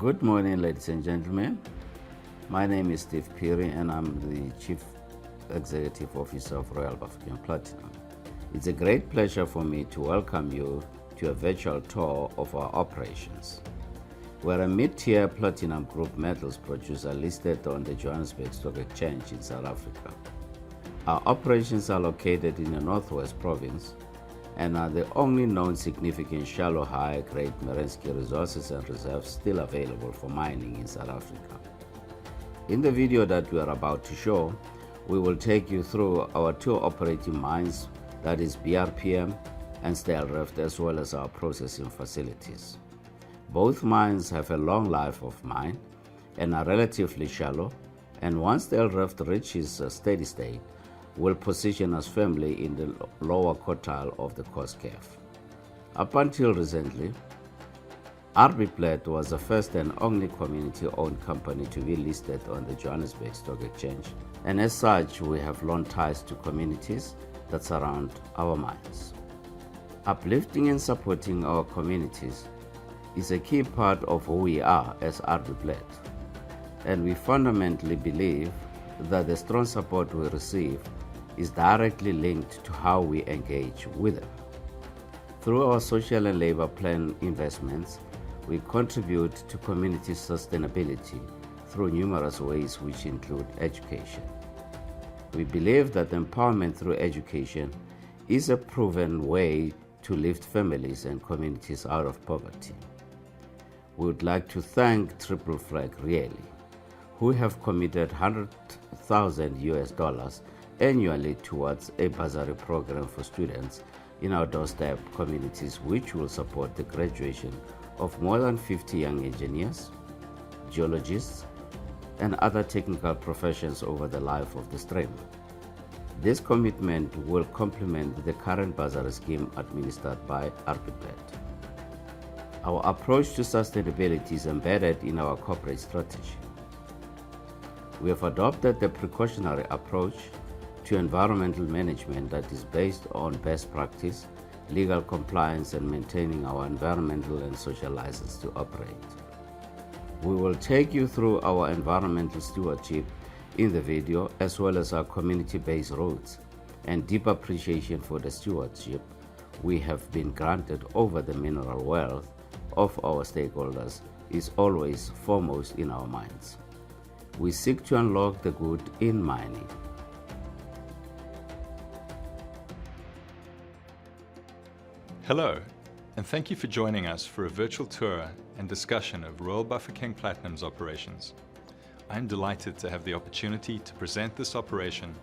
Good morning, ladies and gentlemen. My name is Steve Peary and I'm the Chief Executive Officer of Royal Bafokeng Platinum. It's a great pleasure for me to welcome you to a virtual tour of our operations. We're a mid-tier platinum group metals producer listed on the Johannesburg Stock Exchange in South Africa. Our operations are located in the Northwest Province and are the only known significant shallow high-grade Merensky resources and reserves still available for mining in South Africa. In the video that we are about to show, we will take you through our two operating mines, that is BRPM and Styldrift, as well as our processing facilities. Both mines have a long life of mine and are relatively shallow, and once Styldrift reaches a steady state, will position us firmly in the lower quartile of the cost curve. Up until recently, RBPlat was the first and only community-owned company to be listed on the Johannesburg Stock Exchange, and as such, we have long ties to communities that surround our mines. Uplifting and supporting our communities is a key part of who we are as RBPlat, and we fundamentally believe that the strong support we receive is directly linked to how we engage with them. Through our social and labor plan investments, we contribute to community sustainability through numerous ways, which include education. We believe that empowerment through education is a proven way to lift families and communities out of poverty. We would like to thank Triple Flag really, who have committed $100,000 annually towards a bursary program for students in our doorstep communities, which will support the graduation of more than 50 young engineers, geologists, and other technical professions over the life of the stream. This commitment will complement the current bursary scheme administered by RBPlat. Our approach to sustainability is embedded in our corporate strategy. We have adopted a precautionary approach to environmental management that is based on best practice, legal compliance, and maintaining our environmental and social license to operate. We will take you through our environmental stewardship in the video, as well as our community-based roads and deep appreciation for the stewardship we have been granted over the mineral wealth of our stakeholders is always foremost in our minds. We seek to unlock the good in mining. Hello, and thank you for joining us for a virtual tour and discussion of Royal Bafokeng Platinum's operations. I'm delighted to have the opportunity to present this operation,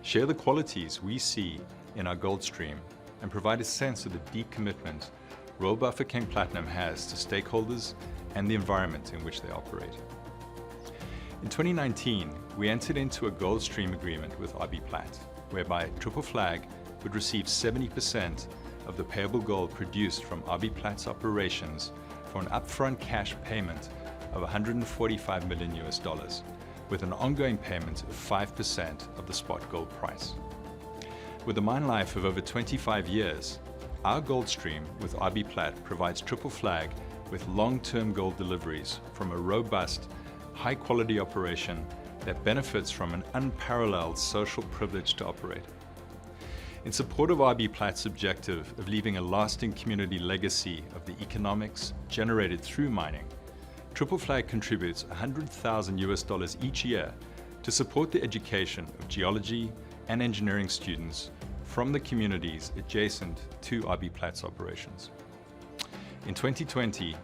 share the qualities we see in our gold stream, and provide a sense of the deep commitment Royal Bafokeng Platinum has to stakeholders and the environment in which they operate. In 2019, we entered into a gold stream agreement with RBPlat, whereby Triple Flag would receive 70% of the payable gold produced from RBPlat's operations for an upfront cash payment of $145 million, with an ongoing payment of 5% of the spot gold price. With a mine life of over 25 years, our gold stream with RBPlat provides Triple Flag with long-term gold deliveries from a robust, high-quality operation that benefits from an unparalleled social privilege to operate. In support of RBPlat's objective of leaving a lasting community legacy of the economics generated through mining, Triple Flag contributes $100,000 each year to support the education of geology and engineering students from the communities adjacent to RBPlat's operations. In 2020,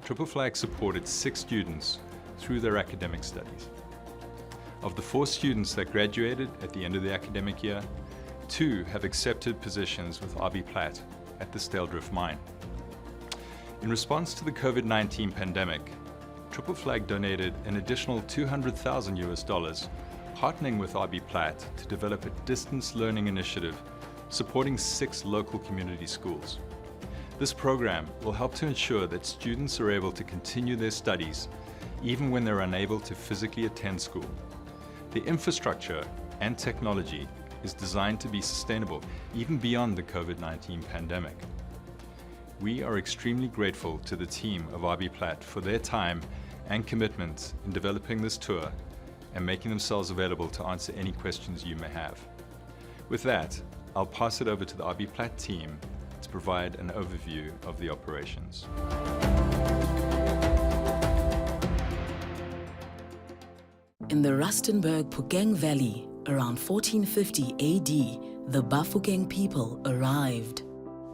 Triple Flag supported 6 students through their academic studies. Of the 4 students that graduated at the end of the academic year, 2 have accepted positions with RBPlat at the Styldrift mine. In response to the COVID-19 pandemic, Triple Flag donated an additional $200,000, partnering with RBPlat to develop a distance learning initiative supporting 6 local community schools. This program will help to ensure that students are able to continue their studies even when they're unable to physically attend school. The infrastructure and technology is designed to be sustainable even beyond the COVID-19 pandemic. We are extremely grateful to the team of RBPlat for their time and commitment in developing this tour and making themselves available to answer any questions you may have. With that, I'll pass it over to the RBPlat team to provide an overview of the operations. In the Rustenburg-Phokeng Valley, around 1450 AD, the Bafokeng people arrived.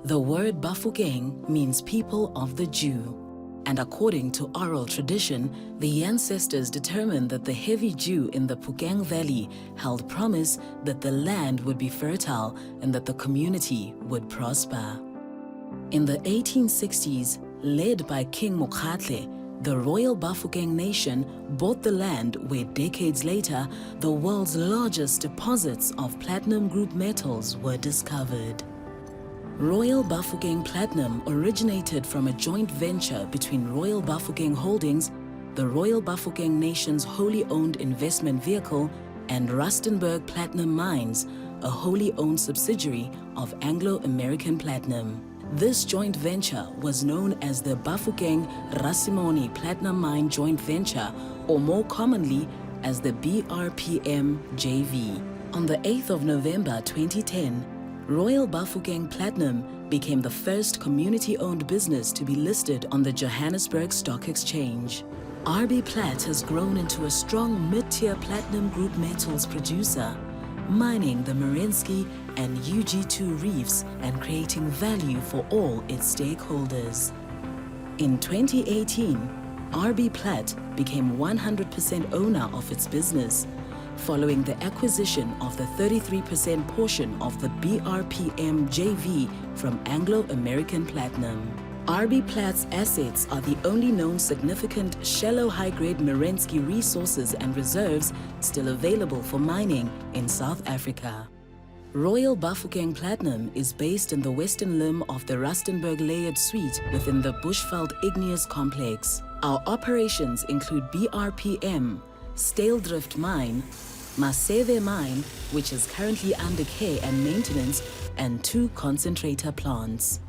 The word Bafokeng means people of the Jew, and according to oral tradition, the ancestors determined that the heavy dew in the Phokeng Valley held promise that the land would be fertile and that the community would prosper. In the 1860s, led by King Mokgatle, the Royal Bafokeng nation bought the land where decades later, the world's largest deposits of platinum group metals were discovered. Royal Bafokeng Platinum originated from a joint venture between Royal Bafokeng Holdings, the Royal Bafokeng nation's wholly owned investment vehicle, and Rustenburg Platinum Mines, a wholly owned subsidiary of Anglo-American Platinum. This joint venture was known as the Bafokeng Rasimoni Platinum Mine Joint Venture, or more commonly as the BRPM JV. On the 8th of November 2010, Royal Bafokeng Platinum became the first community-owned business to be listed on the Johannesburg Stock Exchange. RBPlat has grown into a strong mid-tier platinum group metals producer, mining the Merensky and UG2 reefs and creating value for all its stakeholders. In 2018, RBPlat became 100% owner of its business, following the acquisition of the 33% portion of the BRPM JV from Anglo-American Platinum. RBPlat's assets are the only known significant shallow high-grade Merensky resources and reserves still available for mining in South Africa. Royal Bafokeng Platinum is based in the western limb of the Rustenburg layered suite within the Bushveld Igneous Complex. Our operations include BRPM, Styldrift Mine, Maseve Mine, which is currently under care and maintenance, and 2 concentrator plants.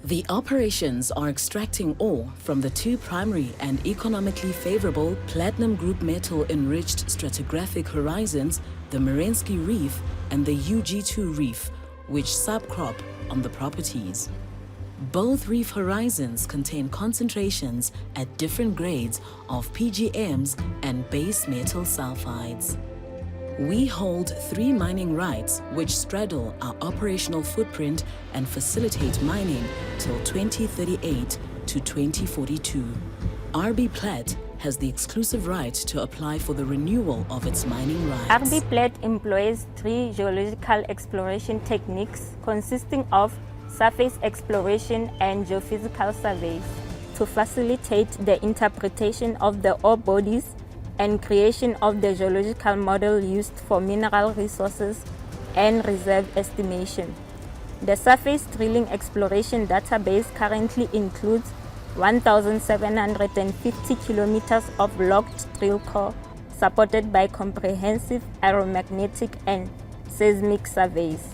The operations are extracting ore from the 2 primary and economically favorable platinum group metal enriched stratigraphic horizons, the Merensky Reef and the UG2 Reef, which subcrop on the properties. Both reef horizons contain concentrations at different grades of PGMs and base metal sulfides. We hold 3 mining rights which straddle our operational footprint and facilitate mining till 2038 to 2042. RBPlat has the exclusive right to apply for the renewal of its mining rights. RBPlat employs 3 geological exploration techniques consisting of surface exploration and geophysical surveys to facilitate the interpretation of the ore bodies and creation of the geological model used for mineral resources and reserve estimation. The surface drilling exploration database currently includes 1,750 kilometers of logged drill core supported by comprehensive aeromagnetic and seismic surveys.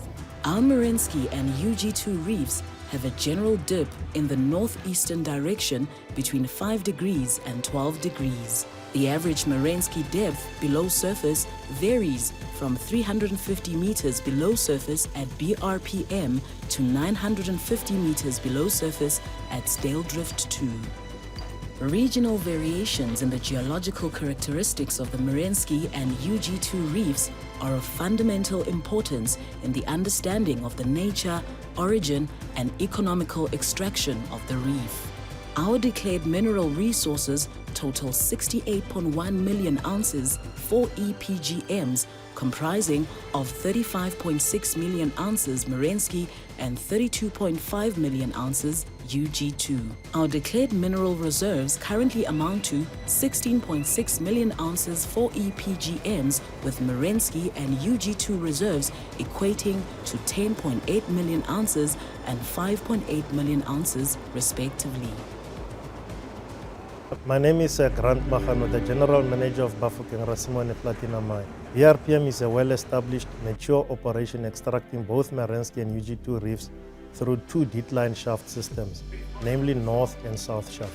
Our Merensky and UG2 reefs have a general dip in the northeastern direction between 5 degrees and 12 degrees. The average Merensky depth below surface varies from 350 meters below surface at BRPM to 950 meters below surface at Styldrift 2. Regional variations in the geological characteristics of the Merensky and UG2 reefs are of fundamental importance in the understanding of the nature, origin, and economical extraction of the reef. Our declared mineral resources total 68.1 million ounces, 4 EPGMs, comprising of 35.6 million ounces Merensky and 32.5 million ounces UG2. Our declared mineral reserves currently amount to 16.6 million ounces, 4 EPGMs, with Merensky and UG2 reserves equating to 10.8 million ounces and 5.8 million ounces respectively. My name is Grant Magano, the General Manager of Bafokeng Platinum Mine. BRPM is a well-established, mature operation extracting both Merensky and UG2 reefs through 2 decline shaft systems, namely North and South Shaft.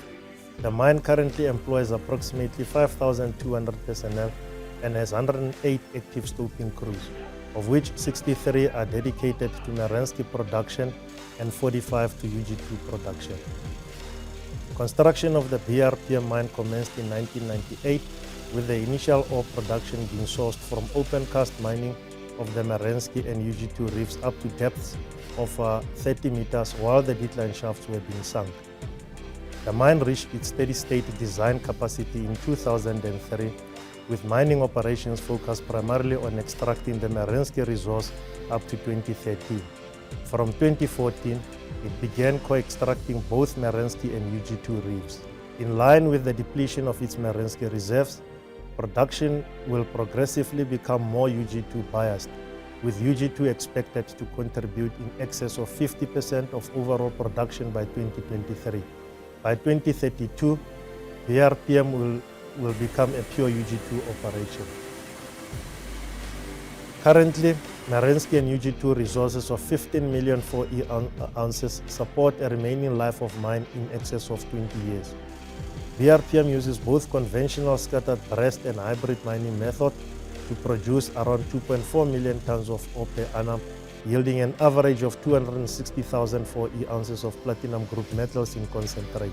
The mine currently employs approximately 5,200 personnel and has 108 active stoping crews, of which 63 are dedicated to Merensky production and 45 to UG2 production. Construction of the BRPM mine commenced in 1998, with the initial ore production being sourced from open cast mining of the Merensky and UG2 reefs up to depths of 30 meters while the decline shafts were being sunk. The mine reached its steady-state design capacity in 2003, with mining operations focused primarily on extracting the Merensky resource up to 2013. From 2014, it began co-extracting both Merensky and UG2 reefs. In line with the depletion of its Merensky reserves, production will progressively become more UG2 biased, with UG2 expected to contribute in excess of 50% of overall production by 2023. By 2032, BRPM will become a pure UG2 operation. Currently, Merensky and UG2 resources of 15 million 4E ounces support a remaining life of mine in excess of 20 years. BRPM uses both conventional scattered breast and hybrid mining method to produce around 2.4 million tons of ore per annum, yielding an average of 260,000 4E ounces of platinum group metals in concentrate.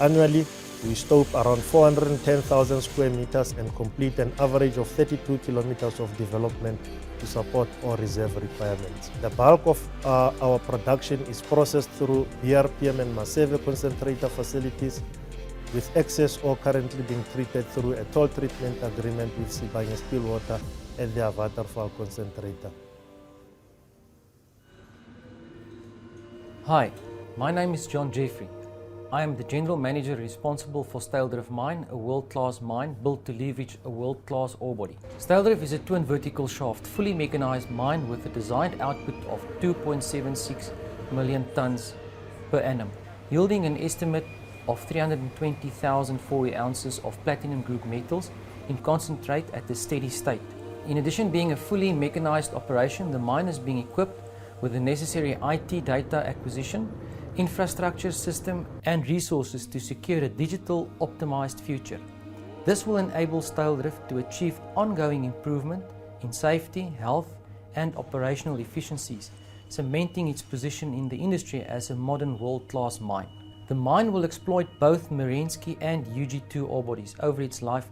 Annually, we stope around 410,000 square meters and complete an average of 32 kilometers of development to support ore reserve requirements. The bulk of our production is processed through BRPM and Maseve concentrator facilities, with excess ore currently being treated through a toll treatment agreement with Sibanye Stillwater at their Waterfall concentrator. Hi, my name is John Jeffrey. I am the General Manager responsible for Styldrift Mine, a world-class mine built to leverage a world-class ore body. Styldrift is a twin vertical shaft, fully mechanized mine with a designed output of 2.76 million tons per annum, yielding an estimate of 320,000 4E ounces of platinum group metals in concentrate at the steady state. In addition, being a fully mechanized operation, the mine is being equipped with the necessary IT data acquisition, infrastructure system and resources to secure a digital optimized future. This will enable Styldrift to achieve ongoing improvement in safety, health and operational efficiencies, cementing its position in the industry as a modern world-class mine. The mine will exploit both Merensky and UG2 ore bodies over its life,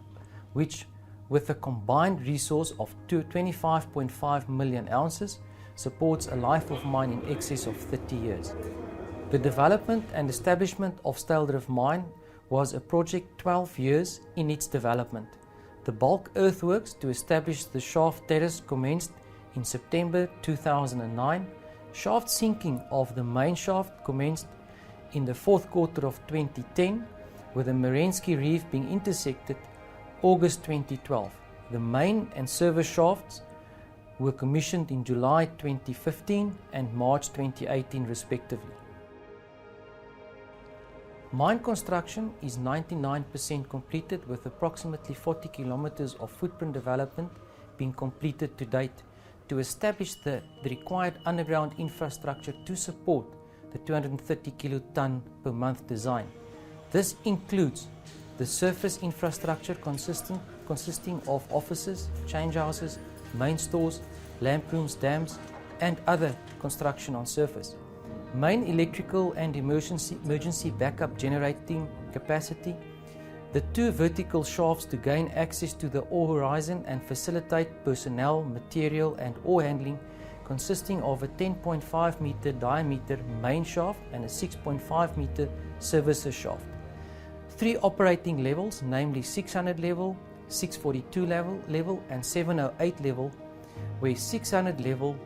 which, with a combined resource of 25.5 million ounces, supports a life of mine in excess of 30 years. The development and establishment of Styldrift Mine was a project 12 years in its development. The bulk earthworks to establish the shaft terrace commenced in September 2009. Shaft sinking of the main shaft commenced in the fourth quarter of 2010, with the Merensky reef being intersected August 2012. The main and service shafts were commissioned in July 2015 and March 2018 respectively. Mine construction is 99% completed, with approximately 40 kilometers of footprint development being completed to date to establish the required underground infrastructure to support the 230 kiloton per month design. This includes the surface infrastructure consisting of offices, change houses, main stores, lamp rooms, dams and other construction on surface. Main electrical and emergency backup generating capacity, the two vertical shafts to gain access to the ore horizon and facilitate personnel, material and ore handling, consisting of a 10.5 meter diameter main shaft and a 6.5 meter services shaft. Three operating levels, namely 600 level, 642 level and 708 level, where 600 level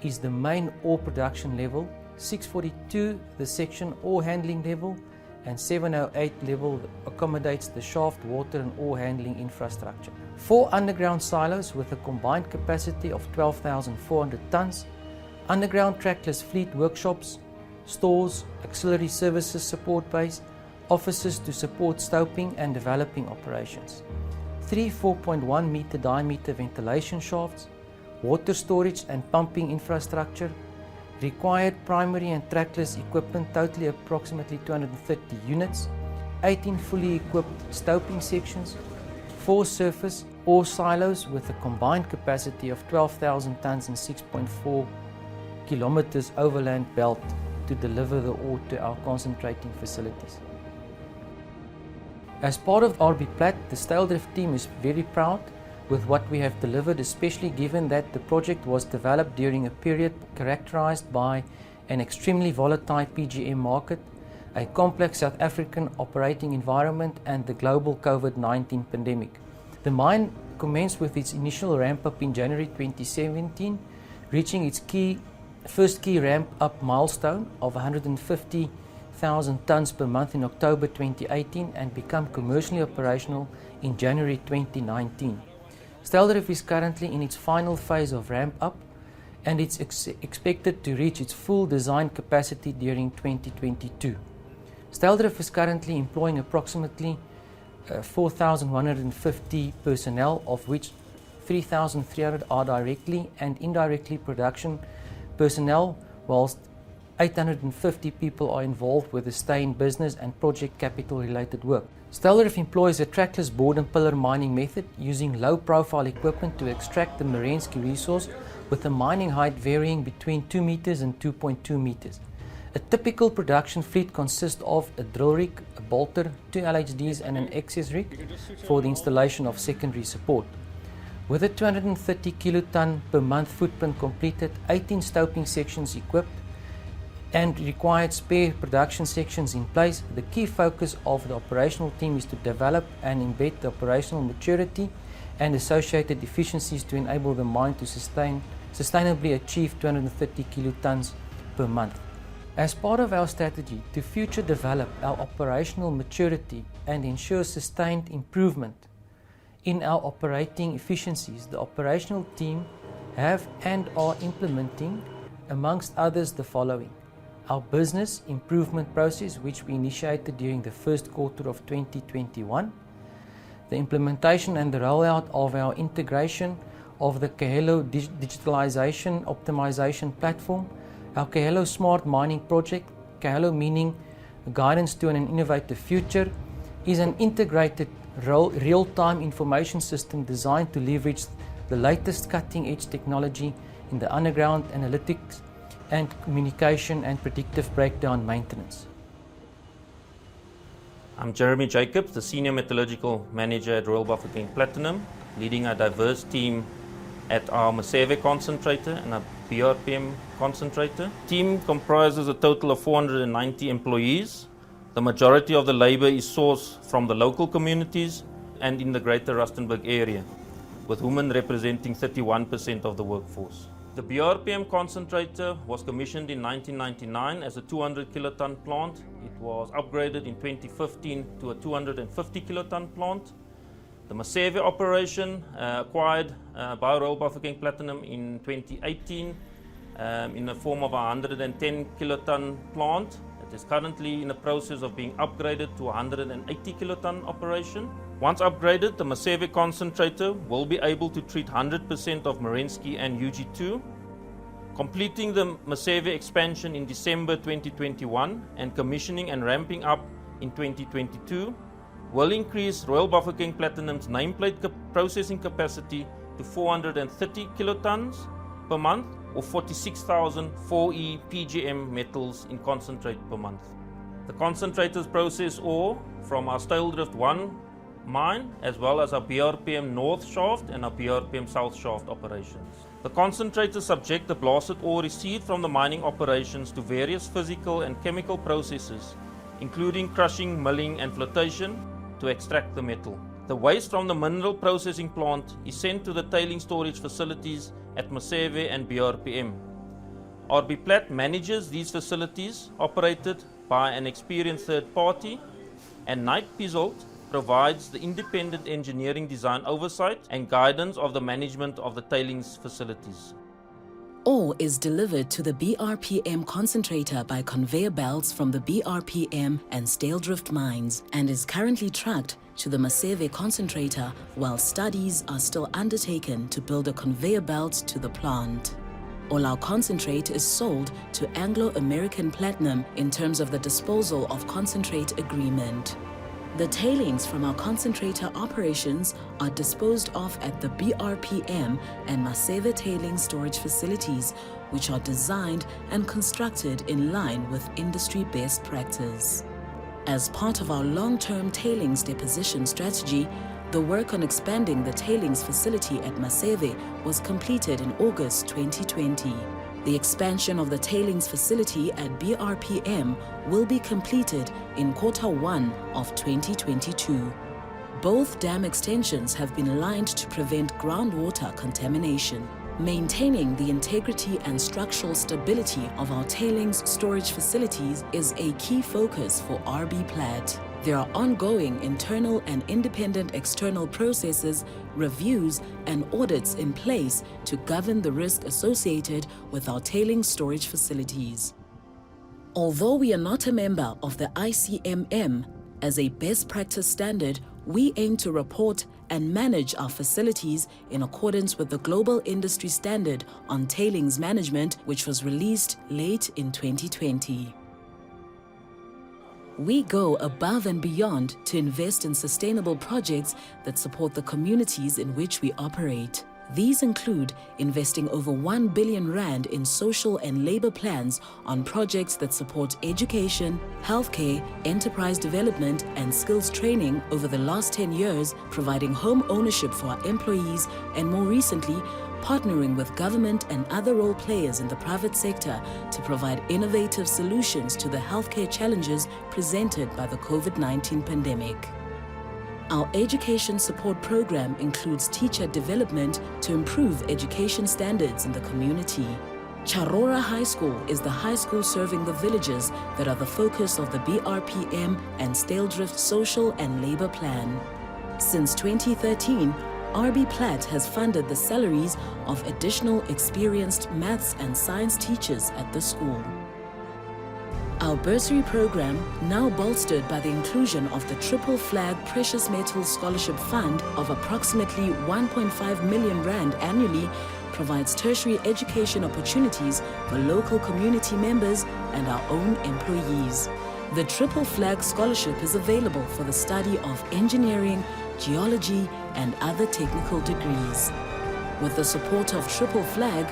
is the main ore production level, 642 the section ore handling level, and 708 level accommodates the shaft, water and ore handling infrastructure. 4 underground silos with a combined capacity of 12,400 tons, underground trackless fleet workshops, stores, auxiliary services support base, offices to support stoping and developing operations. 3 4.1 meter diameter ventilation shafts, water storage and pumping infrastructure, required primary and trackless equipment, totally approximately 230 units, 18 fully equipped stoping sections, 4 surface ore silos with a combined capacity of 12,000 tons and 6.4 kilometers overland belt to deliver the ore to our concentrating facilities. As part of RBPlat, the Styldrift team is very proud with what we have delivered, especially given that the project was developed during a period characterized by an extremely volatile PGM market, a complex South African operating environment, and the global COVID-19 pandemic. The mine commenced with its initial ramp-up in January 2017, reaching its first key ramp-up milestone of 150,000 tons per month in October 2018 and become commercially operational in January 2019. Styldrift is currently in its final phase of ramp-up, and it's expected to reach its full design capacity during 2022. Styldrift is currently employing approximately 4,150 personnel, of which 3,300 are directly and indirectly production personnel, whilst 850 people are involved with the stay-in-business and project capital-related work. Styldrift employs a trackless board and pillar mining method using low-profile equipment to extract the Merensky resource with a mining height varying between 2 meters and 2.2 meters. A typical production fleet consists of a drill rig, a bolter, 2 LHDs and an access rig for the installation of secondary support. With a 230 kiloton per month footprint completed, 18 stoping sections equipped, and required spare production sections in place, the key focus of the operational team is to develop and embed the operational maturity and associated efficiencies to enable the mine to sustainably achieve 230 kilotons per month. As part of our strategy to future develop our operational maturity and ensure sustained improvement in our operating efficiencies, the operational team have and are implementing, amongst others, the following: our business improvement process, which we initiated during the first quarter of 2021, the implementation and the rollout of our integration of the Kahelo digitalization optimization platform, our Kahelo Smart Mining project. Kahelo, meaning guidance to an innovative future, is an integrated real-time information system designed to leverage the latest cutting-edge technology in the underground analytics and communication and predictive breakdown maintenance. I'm Jeremy Jacobs, the Senior Metallurgical Manager at Royal Bafokeng Platinum, leading a diverse team at our Maseve concentrator and our BRPM concentrator. The team comprises a total of 490 employees. The majority of the labor is sourced from the local communities and in the greater Rustenburg area, with women representing 31% of the workforce. The BRPM concentrator was commissioned in 1999 as a 200 kiloton plant. It was upgraded in 2015 to a 250 kiloton plant. The Maseve operation acquired by Royal Bafokeng Platinum in 2018 in the form of a 110 kiloton plant. It is currently in the process of being upgraded to a 180 kiloton operation. Once upgraded, the Maseve concentrator will be able to treat 100% of Merensky and UG2. Completing the Maseve expansion in December 2021 and commissioning and ramping up in 2022 will increase Royal Bafokeng Platinum's nameplate processing capacity to 430 kilotons per month, or 46,000 4E PGM metals in concentrate per month. The concentrators process ore from our Styldrift 1 mine, as well as our BRPM North Shaft and our BRPM South Shaft operations. The concentrators subject the blasted ore received from the mining operations to various physical and chemical processes, including crushing, milling and flotation, to extract the metal. The waste from the mineral processing plant is sent to the tailings storage facilities at Maseve and BRPM. RBPlat manages these facilities operated by an experienced third party, and Knight Pisolt provides the independent engineering design oversight and guidance of the management of the tailings facilities. Ore is delivered to the BRPM concentrator by conveyor belts from the BRPM and Styldrift mines and is currently trucked to the Maseve concentrator, while studies are still undertaken to build a conveyor belt to the plant. All our concentrate is sold to Anglo-American Platinum in terms of the disposal of concentrate agreement. The tailings from our concentrator operations are disposed of at the BRPM and Maseve tailings storage facilities, which are designed and constructed in line with industry best practice. As part of our long-term tailings deposition strategy, the work on expanding the tailings facility at Maseve was completed in August 2020. The expansion of the tailings facility at BRPM will be completed in Q1 of 2022. Both dam extensions have been lined to prevent groundwater contamination. Maintaining the integrity and structural stability of our tailings storage facilities is a key focus for RBPlat. There are ongoing internal and independent external processes, reviews, and audits in place to govern the risk associated with our tailings storage facilities. Although we are not a member of the ICMM, as a best practice standard, we aim to report and manage our facilities in accordance with the Global Industry Standard on Tailings Management, which was released late in 2020. We go above and beyond to invest in sustainable projects that support the communities in which we operate. These include investing over 1 billion rand in social and labor plans on projects that support education, healthcare, enterprise development, and skills training over the last 10 years, providing home ownership for our employees, and more recently, partnering with government and other role players in the private sector to provide innovative solutions to the healthcare challenges presented by the COVID-19 pandemic. Our education support program includes teacher development to improve education standards in the community. Charora High School is the high school serving the villages that are the focus of the BRPM and Styldrift social and labor plan. Since 2013, RBPlat has funded the salaries of additional experienced maths and science teachers at the school. Our bursary program, now bolstered by the inclusion of the Triple Flag Precious Metals Scholarship Fund of approximately 1.5 million rand annually, provides tertiary education opportunities for local community members and our own employees. The Triple Flag Scholarship is available for the study of engineering, geology, and other technical degrees. With the support of Triple Flag,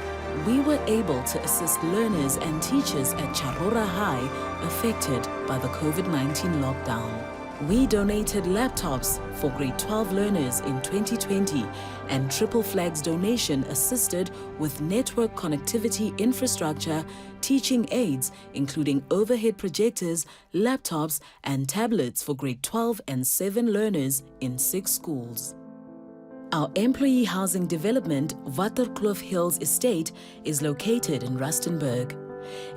we were able to assist learners and teachers at Charora High affected by the COVID-19 lockdown. We donated laptops for grade 12 learners in 2020, and Triple Flag's donation assisted with network connectivity infrastructure, teaching aids, including overhead projectors, laptops, and tablets for grade 12 and 7 learners in 6 schools. Our employee housing development, Waterkloof Hills Estate, is located in Rustenburg.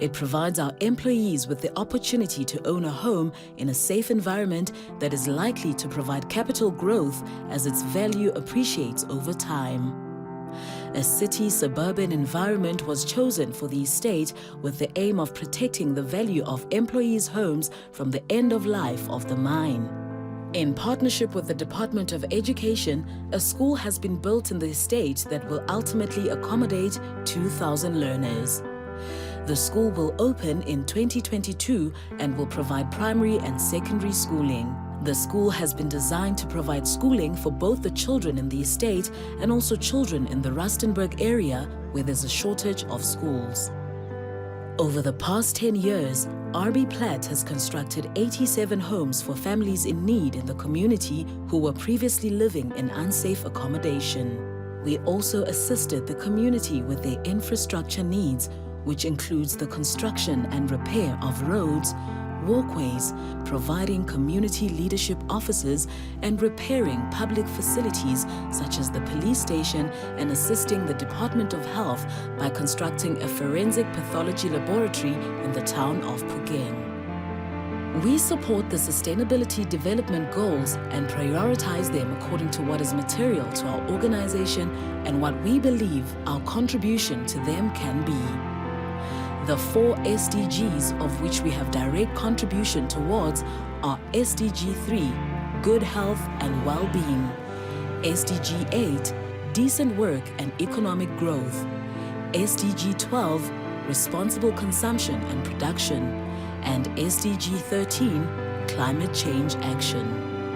It provides our employees with the opportunity to own a home in a safe environment that is likely to provide capital growth as its value appreciates over time. A city-suburban environment was chosen for the estate with the aim of protecting the value of employees' homes from the end of life of the mine. In partnership with the Department of Education, a school has been built in the estate that will ultimately accommodate 2,000 learners. The school will open in 2022 and will provide primary and secondary schooling. The school has been designed to provide schooling for both the children in the estate and also children in the Rustenburg area where there's a shortage of schools. Over the past 10 years, RBPlat has constructed 87 homes for families in need in the community who were previously living in unsafe accommodation. We also assisted the community with their infrastructure needs, which includes the construction and repair of roads, walkways, providing community leadership offices, and repairing public facilities such as the police station, and assisting the Department of Health by constructing a forensic pathology laboratory in the town of Phokeng. We support the sustainability development goals and prioritize them according to what is material to our organization and what we believe our contribution to them can be. The 4 SDGs of which we have direct contribution towards are SDG 3, Good Health and Well-being, SDG 8, Decent Work and Economic Growth, SDG 12, Responsible Consumption and Production, and SDG 13, climate change action.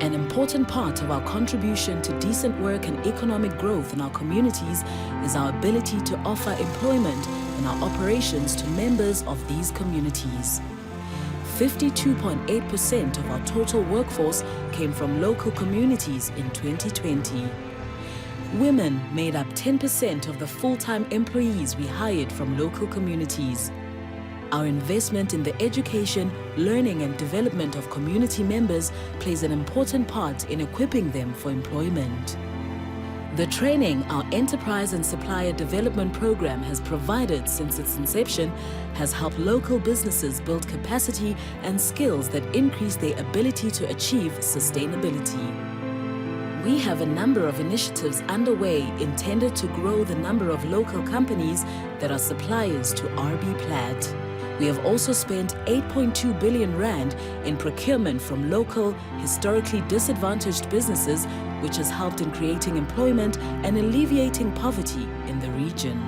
An important part of our contribution to decent work and economic growth in our communities is our ability to offer employment in our operations to members of these communities. 52.8% of our total workforce came from local communities in 2020. Women made up 10% of the full-time employees we hired from local communities. Our investment in the education, learning and development of community members plays an important part in equipping them for employment. The training our Enterprise and Supplier Development Program has provided since its inception has helped local businesses build capacity and skills that increase their ability to achieve sustainability. We have a number of initiatives underway intended to grow the number of local companies that are suppliers to RBPlat. We have also spent 8.2 billion rand in procurement from local, historically disadvantaged businesses, which has helped in creating employment and alleviating poverty in the region.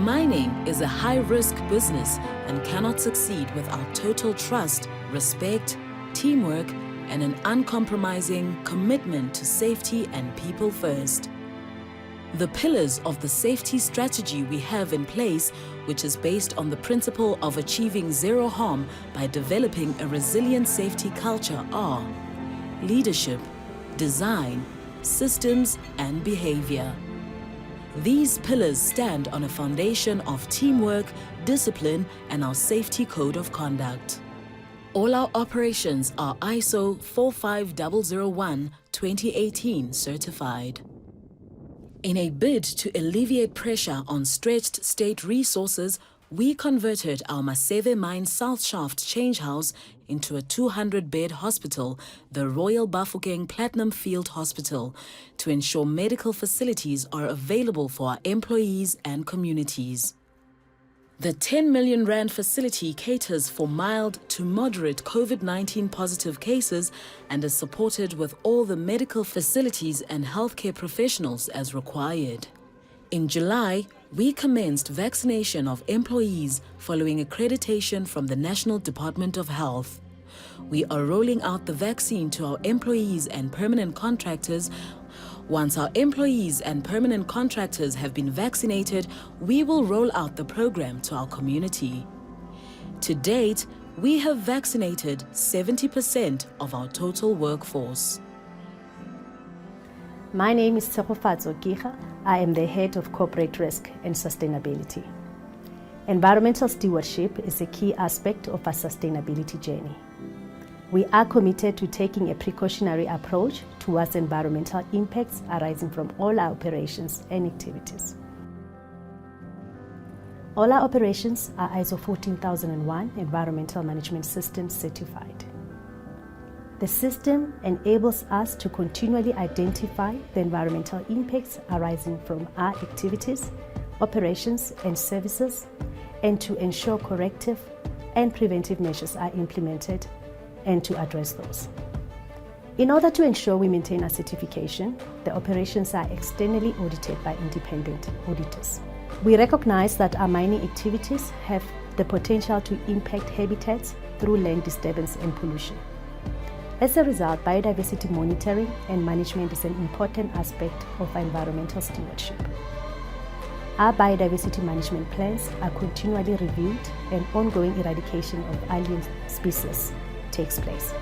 Mining is a high-risk business and cannot succeed without total trust, respect, teamwork, and an uncompromising commitment to safety and people first. The pillars of the safety strategy we have in place, which is based on the principle of achieving zero harm by developing a resilient safety culture, are leadership, design, systems, and behavior. These pillars stand on a foundation of teamwork, discipline, and our safety code of conduct. All our operations are ISO 45001 2018 certified. In a bid to alleviate pressure on stretched state resources, we converted our Maseve Mine South Shaft change house into a 200-bed hospital, the Royal Bafokeng Platinum Field Hospital, to ensure medical facilities are available for our employees and communities. The 10 million rand facility caters for mild to moderate COVID-19 positive cases and is supported with all the medical facilities and healthcare professionals as required. In July, we commenced vaccination of employees following accreditation from the National Department of Health. We are rolling out the vaccine to our employees and permanent contractors. Once our employees and permanent contractors have been vaccinated, we will roll out the program to our community. To date, we have vaccinated 70% of our total workforce. My name is Tsegofatso Kiga. I am the head of corporate risk and sustainability. Environmental stewardship is a key aspect of our sustainability journey. We are committed to taking a precautionary approach towards environmental impacts arising from all our operations and activities. All our operations are ISO 14001 Environmental Management System certified. The system enables us to continually identify the environmental impacts arising from our activities, operations, and services, and to ensure corrective and preventive measures are implemented and to address those. In order to ensure we maintain our certification, the operations are externally audited by independent auditors. We recognize that our mining activities have the potential to impact habitats through land disturbance and pollution. As a result, biodiversity monitoring and management is an important aspect of our environmental stewardship. Our biodiversity management plans are continually reviewed and ongoing eradication of alien species takes place.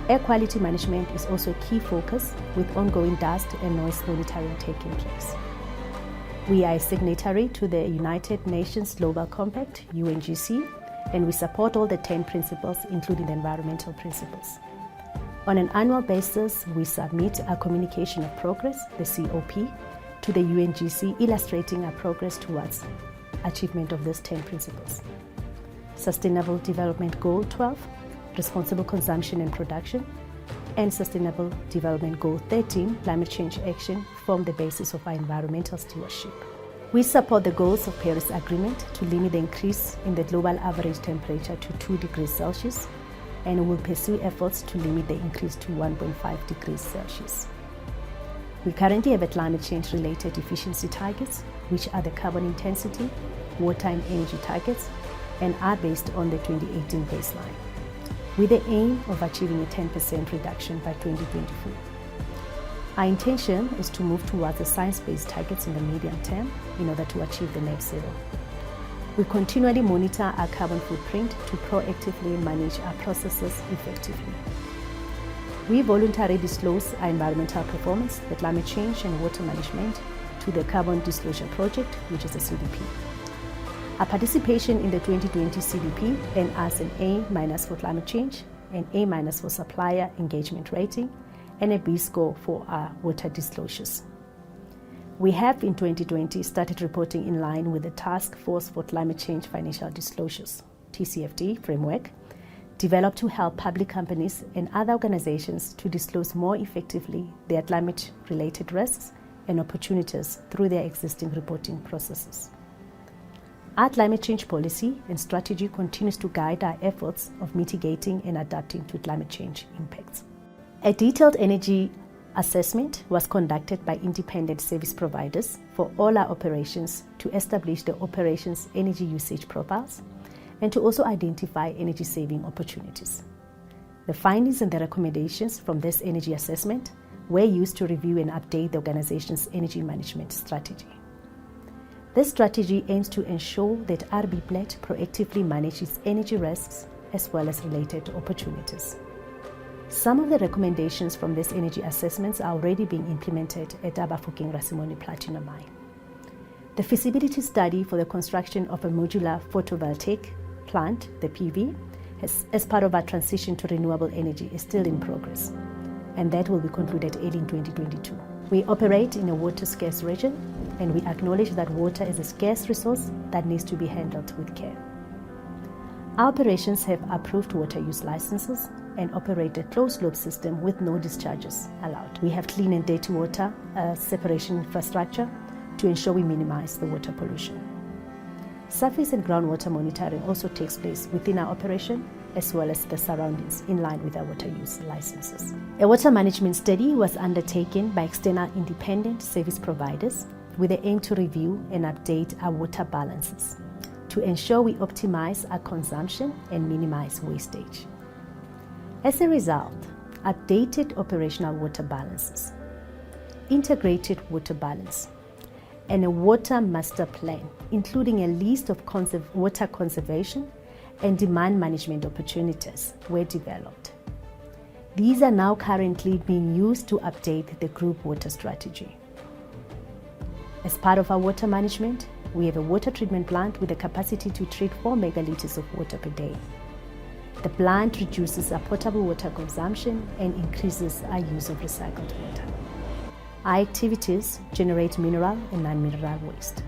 Air quality management is also a key focus with ongoing dust and noise monitoring taking place. We are a signatory to the United Nations Global Compact, UNGC, and we support all the 10 principles, including the environmental principles. On an annual basis, we submit our communication of progress, the COP, to the UNGC, illustrating our progress towards achievement of these 10 principles. Sustainable Development Goal 12, responsible consumption and production, and Sustainable Development Goal 13, climate change action, form the basis of our environmental stewardship. We support the goals of Paris Agreement to limit the increase in the global average temperature to 2 degrees Celsius, and will pursue efforts to limit the increase to 1.5 degrees Celsius. We currently have a climate change related efficiency targets, which are the carbon intensity, water and energy targets, and are based on the 2018 baseline. with the aim of achieving a 10% reduction by 2024. Our intention is to move towards the science-based targets in the medium term in order to achieve the net zero. We continually monitor our carbon footprint to proactively manage our processes effectively. We voluntarily disclose our environmental performance, the climate change and water management to the Carbon Disclosure Project, which is a CDP. Our participation in the 2020 CDP earned us an A- for climate change, an A- for supplier engagement rating, and a B score for our water disclosures. We have in 2020 started reporting in line with the Task Force for Climate Change Financial Disclosures, TCFD framework, developed to help public companies and other organizations to disclose more effectively their climate-related risks and opportunities through their existing reporting processes. Our climate change policy and strategy continues to guide our efforts of mitigating and adapting to climate change impacts. A detailed energy assessment was conducted by independent service providers for all our operations to establish the operations' energy usage profiles and to also identify energy saving opportunities. The findings and the recommendations from this energy assessment were used to review and update the organization's energy management strategy. This strategy aims to ensure that RBPlat proactively manages energy risks as well as related opportunities. Some of the recommendations from these energy assessments are already being implemented at our Bafokeng Platinum mine. The feasibility study for the construction of a modular photovoltaic plant, the PV, as part of our transition to renewable energy is still in progress, and that will be concluded early in 2022. We operate in a water-scarce region, and we acknowledge that water is a scarce resource that needs to be handled with care. Our operations have approved water use licenses and operate a closed-loop system with no discharges allowed. We have clean and dirty water separation infrastructure to ensure we minimize the water pollution. Surface and groundwater monitoring also takes place within our operation as well as the surroundings in line with our water use licenses. A water management study was undertaken by external independent service providers with the aim to review and update our water balances to ensure we optimize our consumption and minimize wastage. As a result, updated operational water balances, integrated water balance, and a water master plan, including a list of water conservation and demand management opportunities, were developed. These are now currently being used to update the group water strategy. As part of our water management, we have a water treatment plant with a capacity to treat 4 megaliters of water per day. The plant reduces our potable water consumption and increases our use of recycled water. Our activities generate mineral and non-mineral waste.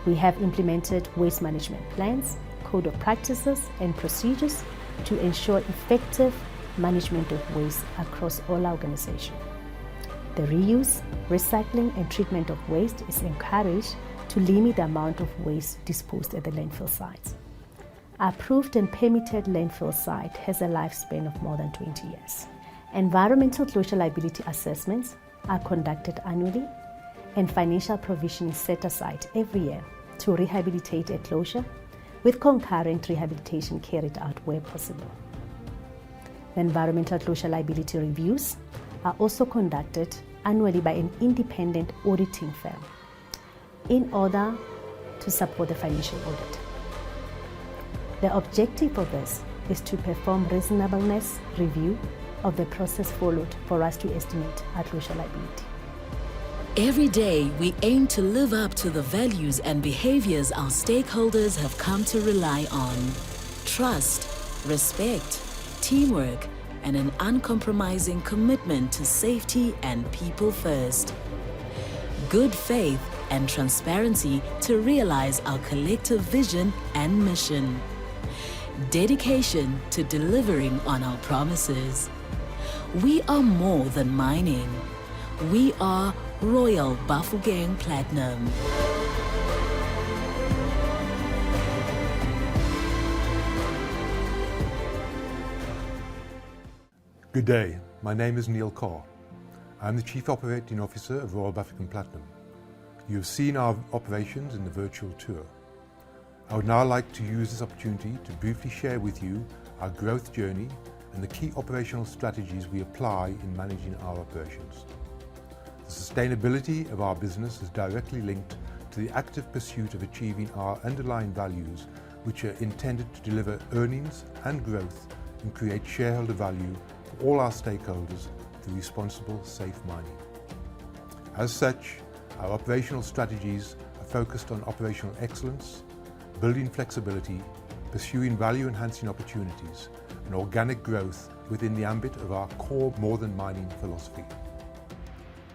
We have implemented waste management plans, code of practices and procedures to ensure effective management of waste across all our organizations. The reuse, recycling and treatment of waste is encouraged to limit the amount of waste disposed at the landfill sites. Our approved and permitted landfill site has a lifespan of more than 20 years. Environmental closure liability assessments are conducted annually, and financial provision is set aside every year to rehabilitate a closure, with concurrent rehabilitation carried out where possible. The environmental closure liability reviews are also conducted annually by an independent auditing firm in order to support the financial audit. The objective of this is to perform reasonableness review of the process followed for us to estimate our closure liability. Every day, we aim to live up to the values and behaviors our stakeholders have come to rely on. Trust, respect, teamwork, and an uncompromising commitment to safety and people first. Good faith and transparency to realize our collective vision and mission. Dedication to delivering on our promises. We are more than mining. We are Royal Bafokeng Platinum. Good day, my name is Neil Carr. I'm the Chief Operating Officer of Royal Bafokeng Platinum. You have seen our operations in the virtual tour. I would now like to use this opportunity to briefly share with you our growth journey, and the key operational strategies we apply in managing our operations. The sustainability of our business is directly linked to the active pursuit of achieving our underlying values, which are intended to deliver earnings and growth and create shareholder value for all our stakeholders through responsible, safe mining. As such, our operational strategies are focused on operational excellence, building flexibility, pursuing value-enhancing opportunities, and organic growth within the ambit of our core more than mining philosophy.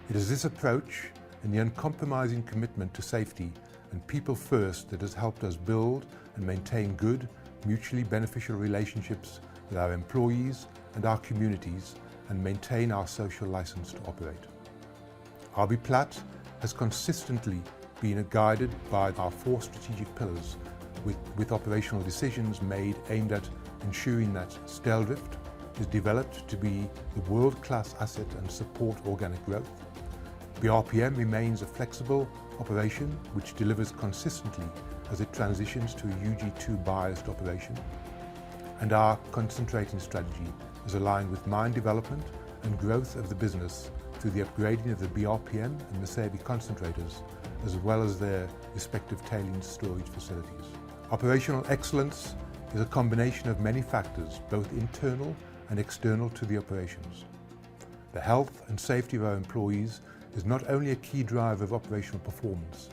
It is this approach and the uncompromising commitment to safety and people first that has helped us build and maintain good, mutually beneficial relationships with our employees and our communities and maintain our social license to operate. RBPlat has consistently been guided by our 4 strategic pillars with operational decisions made aimed at ensuring that Styldrift is developed to be the world-class asset and support organic growth. BRPM remains a flexible operation which delivers consistently as it transitions to a UG2 biased operation. And our concentrating strategy is aligned with mine development and growth of the business through the upgrading of the BRPM and Masevi concentrators, as well as their respective tailings storage facilities. Operational excellence is a combination of many factors, both internal and external to the operations. The health and safety of our employees is not only a key driver of operational performance,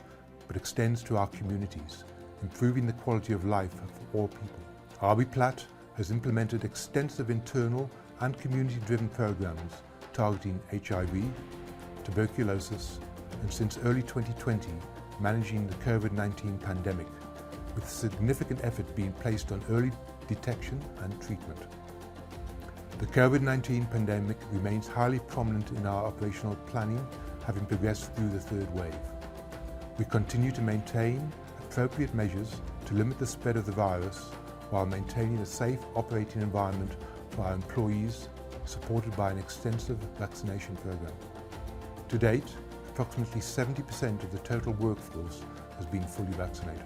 but extends to our communities, improving the quality of life for all people. RBPlat has implemented extensive internal and community-driven programs targeting HIV, tuberculosis, and since early 2020, managing the COVID-19 pandemic, with significant effort being placed on early detection and treatment. The COVID-19 pandemic remains highly prominent in our operational planning, having progressed through the 3rd wave. We continue to maintain appropriate measures to limit the spread of the virus while maintaining a safe operating environment for our employees, supported by an extensive vaccination program. To date, approximately 70% of the total workforce has been fully vaccinated.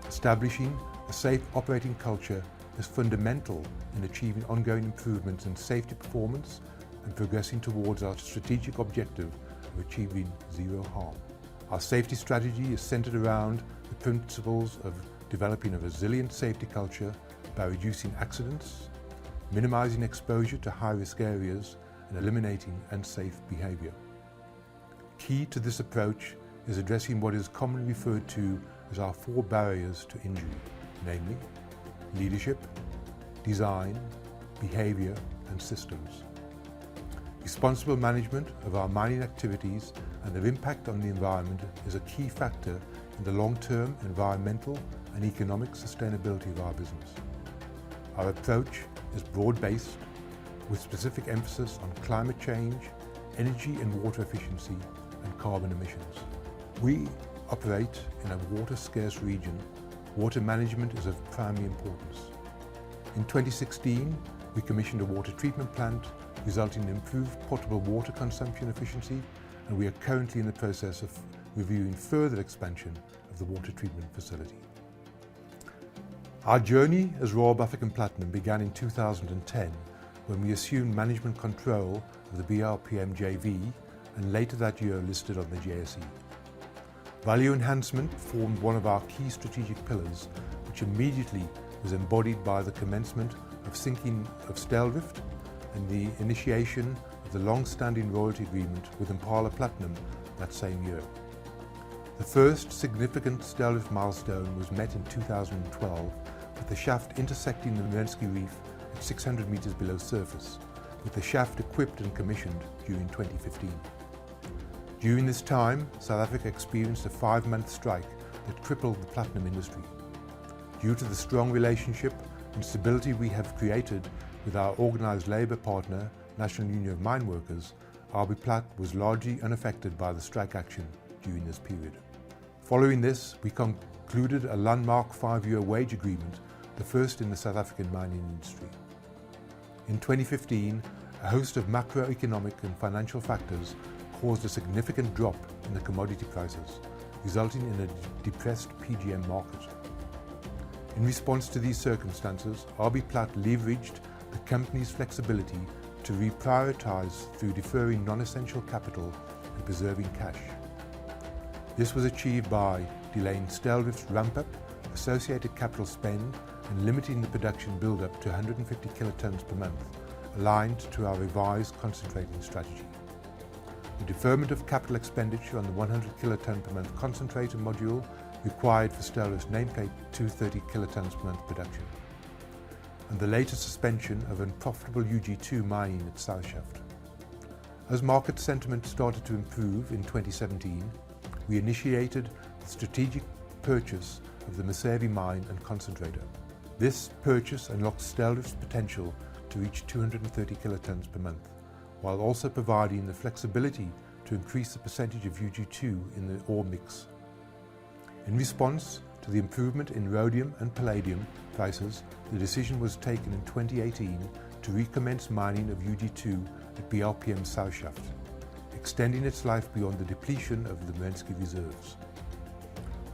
Establishing a safe operating culture is fundamental in achieving ongoing improvements in safety performance and progressing towards our strategic objective of achieving zero harm. Our safety strategy is centered around the principles of developing a resilient safety culture by reducing accidents, minimizing exposure to high-risk areas, and eliminating unsafe behavior. Key to this approach is addressing what is commonly referred to as our 4 barriers to injury, namely leadership, design, behavior, and systems. Responsible management of our mining activities and their impact on the environment is a key factor in the long-term environmental and economic sustainability of our business. Our approach is broad-based, with specific emphasis on climate change, energy and water efficiency, and carbon emissions. We operate in a water-scarce region. Water management is of primary importance. In 2016, we commissioned a water treatment plant, resulting in improved potable water consumption efficiency, and we are currently in the process of reviewing further expansion of the water treatment facility. Our journey as Royal Bafokeng Platinum began in 2010 when we assumed management control of the BRPM JV and later that year listed on the JSE. Value enhancement formed one of our key strategic pillars, which immediately was embodied by the commencement of sinking of Styldrift and the initiation of the long-standing royalty agreement with Impala Platinum that same year. The first significant Styldrift milestone was met in 2012 with the shaft intersecting the Merensky Reef at 600 metres below surface, with the shaft equipped and commissioned during 2015. During this time, South Africa experienced a 5-month strike that crippled the platinum industry. Due to the strong relationship and stability we have created with our organised labour partner, National Union of Mine Workers, RBPlat was largely unaffected by the strike action during this period. Following this, we concluded a landmark 5-year wage agreement, the first in the South African mining industry. In 2015, a host of macroeconomic and financial factors caused a significant drop in the commodity prices, resulting in a depressed PGM market. In response to these circumstances, RBPlat leveraged the company's flexibility to reprioritize through deferring non-essential capital and preserving cash. This was achieved by delaying Styldrift's ramp-up, associated capital spend, and limiting the production build-up to 150 kilotons per month, aligned to our revised concentrating strategy. The deferment of capital expenditure on the 100 kiloton per month concentrator module required for Styldrift's nameplate 230 kilotons per month production, and the later suspension of unprofitable UG2 mining at South Shaft. As market sentiment started to improve in 2017, we initiated the strategic purchase of the Masevi mine and concentrator. This purchase unlocked Styldrift's potential to reach 230 kilotons per month, while also providing the flexibility to increase the percentage of UG2 in the ore mix. In response to the improvement in rhodium and palladium prices, the decision was taken in 2018 to recommence mining of UG2 at BRPM South Shaft, extending its life beyond the depletion of the Merensky reserves.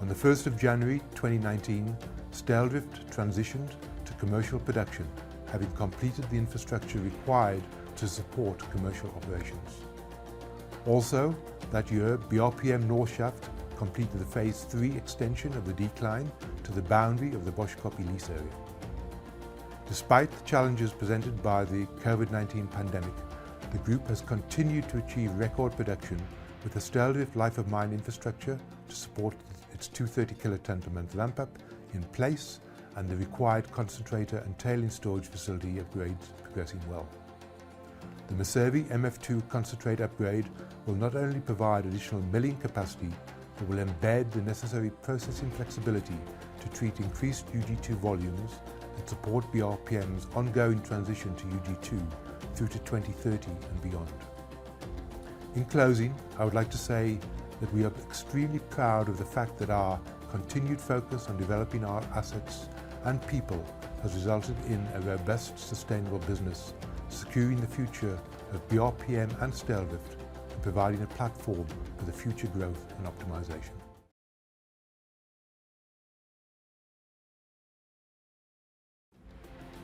On the 1st of January 2019, Styldrift transitioned to commercial production, having completed the infrastructure required to support commercial operations. Also, that year, BRPM North Shaft completed the Phase 3 extension of the decline to the boundary of the Boshkopi lease area. Despite the challenges presented by the COVID-19 pandemic, the group has continued to achieve record production with the Styldrift life of mine infrastructure to support its 230 kiloton per month ramp up in place and the required concentrator and tailings storage facility upgrades progressing well. The Masevi MF2 concentrate upgrade will not only provide additional milling capacity, but will embed the necessary processing flexibility to treat increased UG2 volumes and support BRPM's ongoing transition to UG2 through to 2030 and beyond. In closing, I would like to say that we are extremely proud of the fact that our continued focus on developing our assets and people has resulted in a robust, sustainable business, securing the future of BRPM and Styldrift and providing a platform for the future growth and optimization.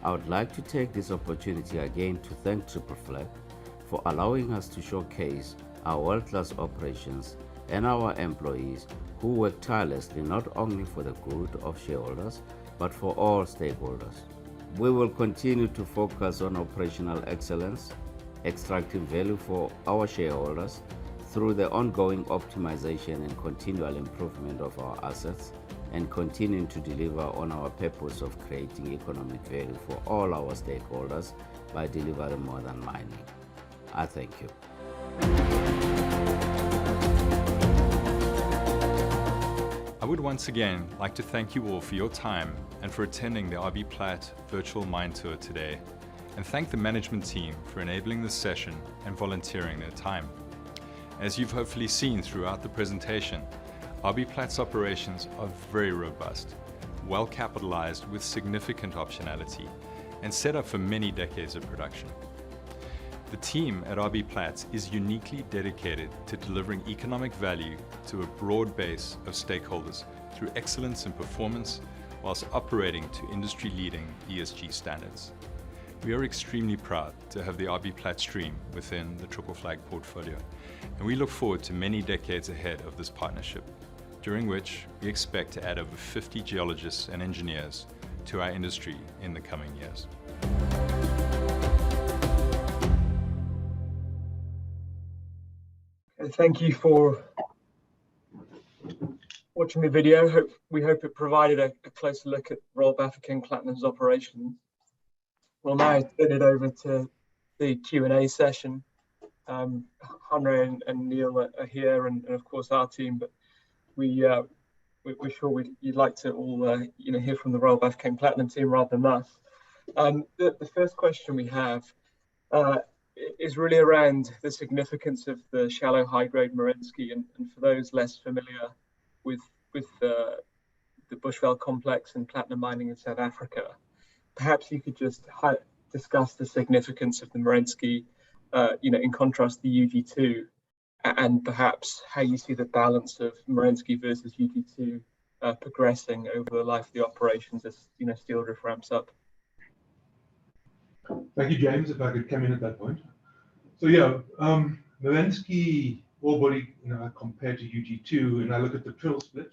I would like to take this opportunity again to thank RBPlat for allowing us to showcase our world-class operations and our employees who work tirelessly not only for the good of shareholders, but for all stakeholders. We will continue to focus on operational excellence, extracting value for our shareholders through the ongoing optimization and continual improvement of our assets, and continuing to deliver on our purpose of creating economic value for all our stakeholders by delivering more than mining. I thank you. I would once again like to thank you all for your time and for attending the RBPlat virtual mine tour today, and thank the management team for enabling this session and volunteering their time. As you've hopefully seen throughout the presentation, RBPlat's operations are very robust, well capitalized with significant optionality, and set up for many decades of production. The team at RBPlat is uniquely dedicated to delivering economic value to a broad base of stakeholders through excellence in performance, whilst operating to industry-leading ESG standards. We are extremely proud to have the RBPlat stream within the Triple Flag portfolio, and we look forward to many decades ahead of this partnership, during which we expect to add over 50 geologists and engineers to our industry in the coming years. Thank you for watching the video. We hope it provided a closer look at Royal Bafokeng Platinum's operations. We'll now turn it over to the Q&A session. Henry and Neil are here, and of course our team, but we're sure you'd like to all hear from the Royal Bafokeng Platinum team rather than us. The first question we have is really around the significance of the shallow high-grade Merensky, and for those less familiar with the Bushveld complex and platinum mining in South Africa, perhaps you could just discuss the significance of the Merensky, in contrast to the UG2, and perhaps how you see the balance of Merensky versus UG2 progressing over the life of the operations as Styldrift ramps up? Thank you, James. If I could come in at that point. So yeah, Merensky ore body, compared to UG2, and I look at the trill split.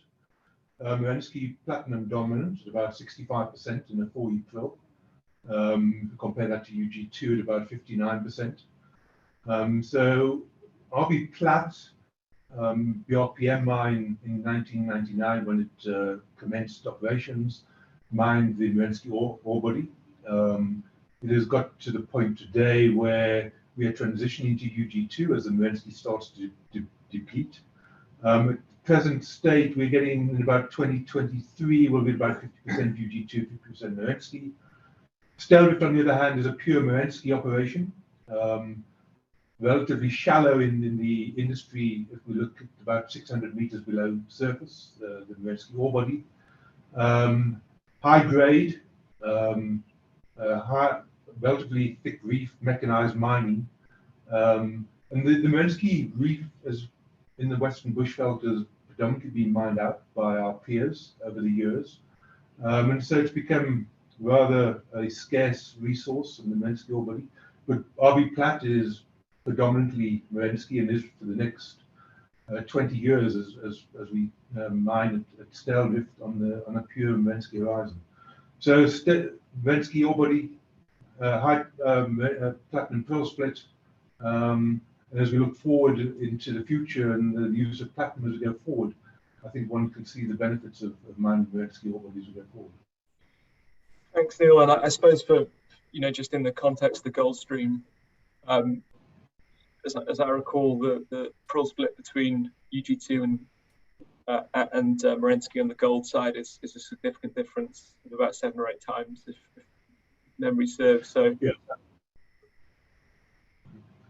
Merensky Platinum dominant at about 65% in a 4E trill. Compare that to UG2 at about 59%. So RBPlat, BRPM mine in 1999 when it commenced operations, mined the Merensky ore body. It has got to the point today where we are transitioning to UG2 as the Merensky starts to deplete. At present state, we're getting in about 2023, we'll be about 50% UG2, 50% Merensky. Styldrift, on the other hand, is a pure Merensky operation. Relatively shallow in the industry, if we look at about 600 meters below surface, the Merensky ore body. High grade, relatively thick reef, mechanized mining. And the Merensky reef in the Western Bushveld has predominantly been mined out by our peers over the years. And so it's become rather a scarce resource in the Merensky ore body. But RBPlat is predominantly Merensky and is for the next 20 years as we mine at Styldrift on a pure Merensky horizon. So Merensky ore body, high platinum pearl split. And as we look forward into the future and the use of platinum as we go forward, I think one can see the benefits of mining Merensky ore body as we go forward. Thanks, Neil. And I suppose for just in the context of the gold stream, as I recall, the pearl split between UG2 and Merensky on the gold side is a significant difference of about 7 or 8 times, if memory serves. So yeah.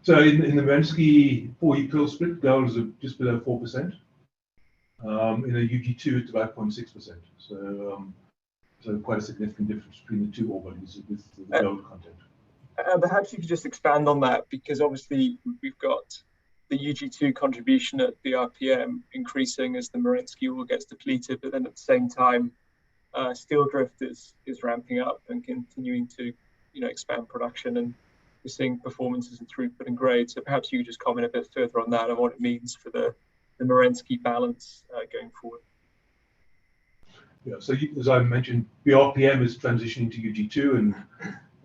So in the Merensky 4E pearl split, gold is just below 4%. In a UG2, it's about 0.6%. So quite a significant difference between the two ore bodies with the gold content. Perhaps you could just expand on that, because obviously we've got the UG2 contribution at BRPM increasing as the Merensky ore gets depleted, but then at the same time, Styldrift is ramping up and continuing to expand production, and we're seeing performances in throughput and grade. So perhaps you could just comment a bit further on that and what it means for the Merensky balance going forward. Yeah, so as I mentioned, BRPM is transitioning to UG2, and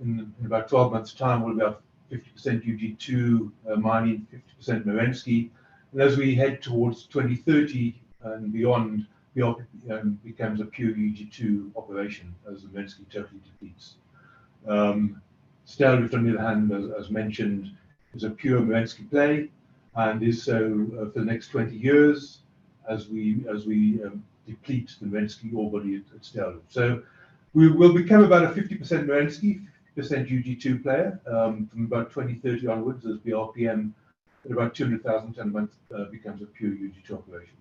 in about 12 months' time, we'll be about 50% UG2 mining, 50% Merensky. And as we head towards 2030 and beyond, BRPM becomes a pure UG2 operation as the Merensky totally depletes. Styldrift, on the other hand, as mentioned, is a pure Merensky play, and is so for the next 20 years as we deplete the Merensky ore body at Styldrift. So we will become about a 50% Merensky, 50% UG2 player from about 2030 onwards, as BRPM at about 200,000 tonne a month becomes a pure UG2 operation.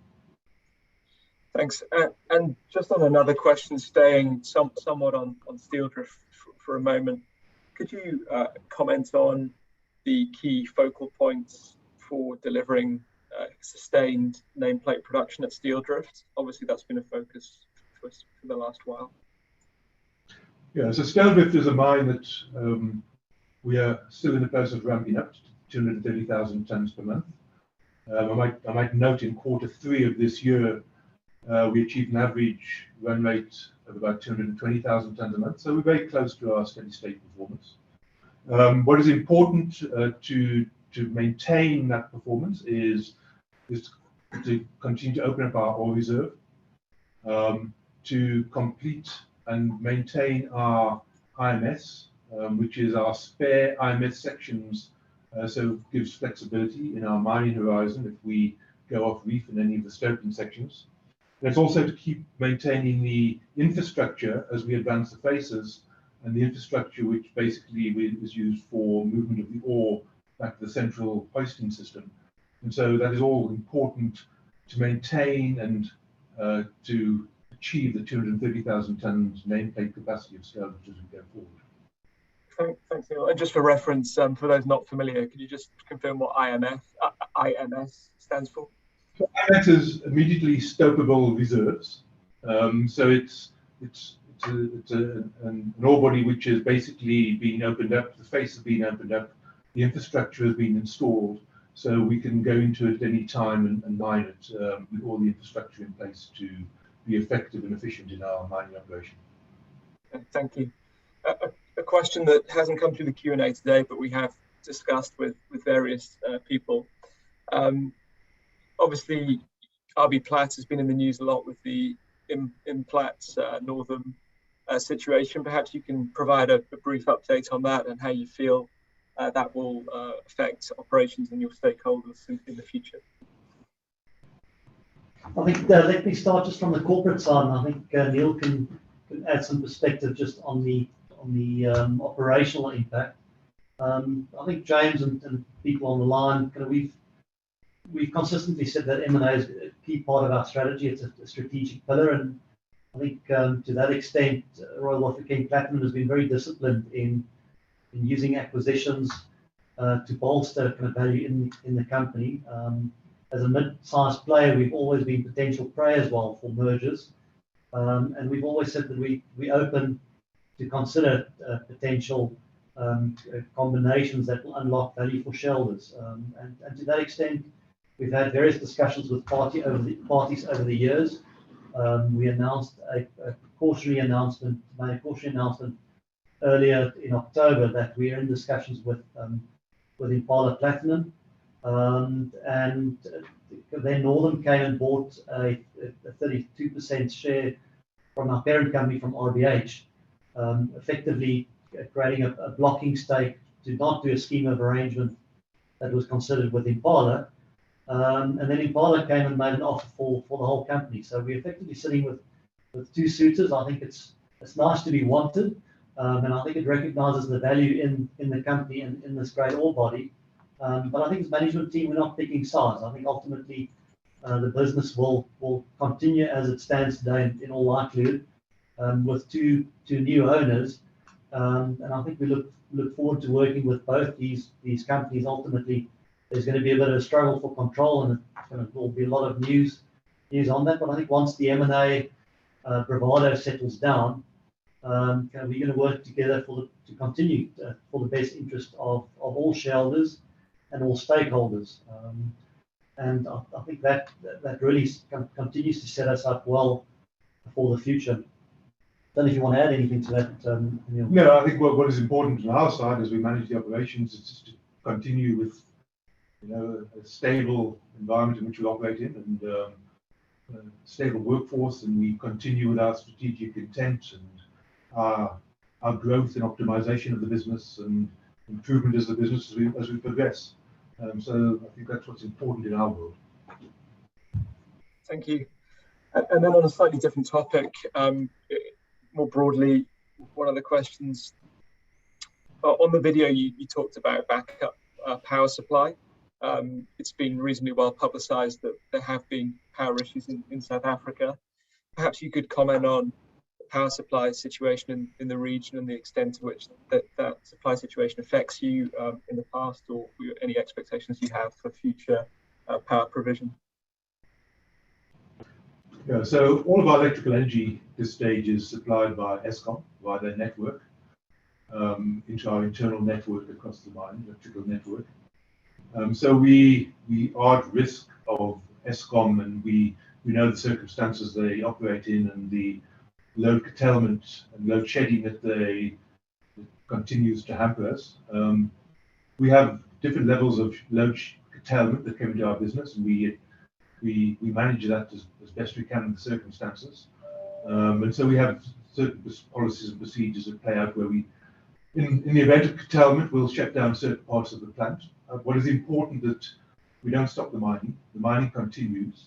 Thanks. And just on another question, staying somewhat on Styldrift for a moment, could you comment on the key focal points for delivering sustained nameplate production at Styldrift? Obviously, that's been a focus for us for the last while. Yeah, so Styldrift is a mine that we are still in the process of ramping up to 230,000 tonnes per month. I might note in Q3 of this year, we achieved an average run rate of about 220,000 tonnes a month. So we're very close to our steady state performance. What is important to maintain that performance is to continue to open up our ore reserve, to complete and maintain our IMS, which is our spare IMS sections, so it gives flexibility in our mining horizon if we go off reef in any of the stoping sections. And it's also to keep maintaining the infrastructure as we advance the faces, and the infrastructure which basically is used for movement of the ore back to the central hoisting system. And so that is all important to maintain and to achieve the 230,000 tonnes nameplate capacity of Styldrift as we go forward. Thanks, Neil. And just for reference, for those not familiar, could you just confirm what IMS stands for? So IMS is immediately stopable reserves. So it's an ore body which has basically been opened up, the face has been opened up, the infrastructure has been installed, so we can go into it at any time and mine it with all the infrastructure in place to be effective and efficient in our mining operation. Thank you. A question that hasn't come through the Q&A today, but we have discussed with various people. Obviously, RBPlat has been in the news a lot with the Implat northern situation. Perhaps you can provide a brief update on that and how you feel that will affect operations and your stakeholders in the future. I think let me start just from the corporate side, and I think Neil can add some perspective just on the operational impact. I think James and people on the line, we've consistently said that M&A is a key part of our strategy. It's a strategic pillar, and I think to that extent, Royal Bafokeng Platinum has been very disciplined in using acquisitions to bolster kind of value in the company. As a mid-sized player, we've always been potential prey as well for mergers, and we've always said that we're open to consider potential combinations that will unlock value for shareholders. And to that extent, we've had various discussions with parties over the years. We announced a cautionary announcement earlier in October that we are in discussions with Impala Platinum, and then Northern came and bought a 32% share from our parent company, from RBH, effectively creating a blocking stake to not do a scheme of arrangement that was considered with Impala. And then Impala came and made an offer for the whole company. So we're effectively sitting with two suitors. I think it's nice to be wanted, and I think it recognises the value in the company and in this great ore body. But I think as management team, we're not picking sides. I think ultimately the business will continue as it stands today in all likelihood, with two new owners. And I think we look forward to working with both these companies. Ultimately, there's going to be a bit of a struggle for control, and there will be a lot of news on that. But I think once the M&A bravado settles down, we're going to work together to continue for the best interest of all shareholders and all stakeholders. And I think that really continues to set us up well for the future. I don't know if you want to add anything to that, Neil. No, I think what is important on our side as we manage the operations is to continue with a stable environment in which we operate in, and a stable workforce, and we continue with our strategic intent and our growth and optimization of the business and improvement as the business as we progress. So I think that's what's important in our world. Thank you. And then on a slightly different topic, more broadly, one of the questions on the video you talked about backup power supply. It's been reasonably well publicised that there have been power issues in South Africa. Perhaps you could comment on the power supply situation in the region and the extent to which that supply situation affects you in the past, or any expectations you have for future power provision. Yeah, so all of our electrical energy at this stage is supplied by Eskom via their network into our internal network across the mine, electrical network. So we are at risk of Eskom, and we know the circumstances they operate in and the load curtailment and load shedding that continues to hamper us. We have different levels of load curtailment that come into our business, and we manage that as best we can in the circumstances. And so we have certain policies and procedures that play out where we, in the event of curtailment, we'll shut down certain parts of the plant. What is important that we don't stop the mining. The mining continues,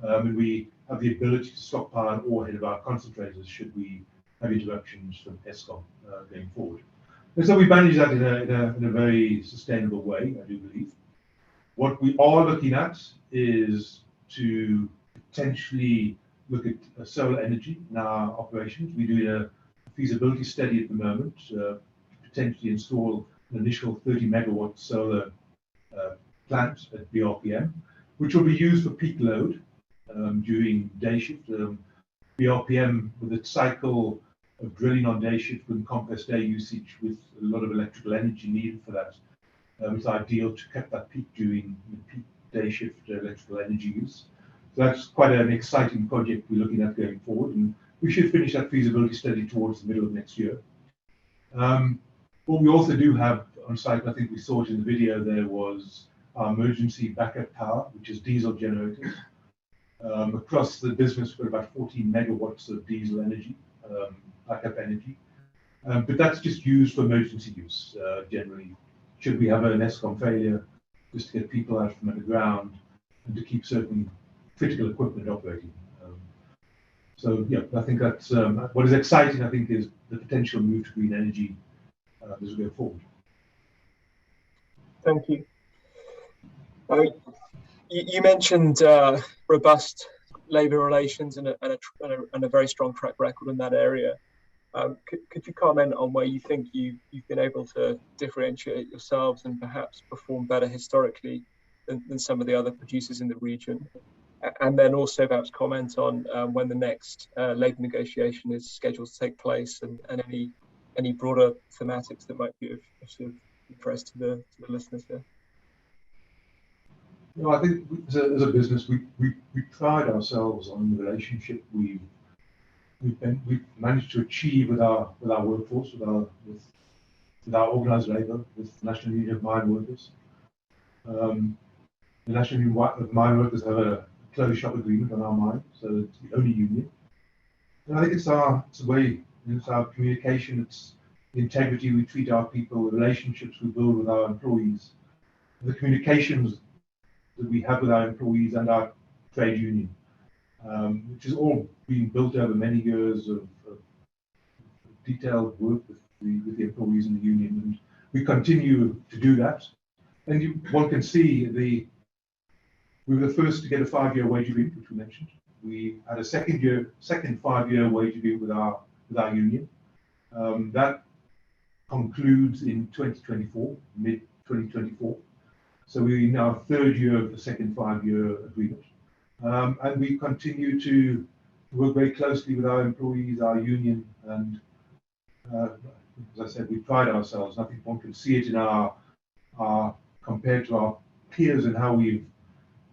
and we have the ability to stockpile ore ahead of our concentrators should we have interruptions from Eskom going forward. And so we manage that in a very sustainable way, I do believe. What we are looking at is to potentially look at solar energy in our operations. We're doing a feasibility study at the moment to potentially install an initial 30 megawatt solar plant at BRPM, which will be used for peak load during day shift. BRPM with its cycle of drilling on day shift with compressed day usage with a lot of electrical energy needed for that. It's ideal to cut that peak during the peak day shift electrical energy use. So that's quite an exciting project we're looking at going forward, and we should finish that feasibility study towards the middle of next year. What we also do have on site, I think we saw it in the video, there was our emergency backup power, which is diesel generators. Across the business, we've got about 14 megawatts of diesel energy, backup energy. But that's just used for emergency use, generally. Should we have an ESCOM failure, just to get people out from underground and to keep certain critical equipment operating. So yeah, I think that's what is exciting, I think, is the potential move to green energy as we go forward. Thank you. You mentioned robust labour relations and a very strong track record in that area. Could you comment on where you think you've been able to differentiate yourselves and perhaps perform better historically than some of the other producers in the region? And then also perhaps comment on when the next labour negotiation is scheduled to take place, and any broader thematics that might be of sort of interest to the listeners there. You know, I think as a business, we pride ourselves on the relationship we've managed to achieve with our workforce, with our organised labour, with the National Union of Mine Workers. The National Union of Mine Workers have a closed shop agreement on our mine, so it's the only union. And I think it's the way, it's our communication, it's the integrity we treat our people, the relationships we build with our employees, the communications that we have with our employees and our trade union, which has all been built over many years of detailed work with the employees in the union, and we continue to do that. And one can see we were the first to get a 5-year wage agreement, which we mentioned. We had a second 5-year wage agreement with our union. That concludes in 2024, mid 2024. So we're in our 3rd year of the second 5-year agreement. And we continue to work very closely with our employees, our union, and as I said, we pride ourselves. I think one can see it in our compared to our peers and how we've,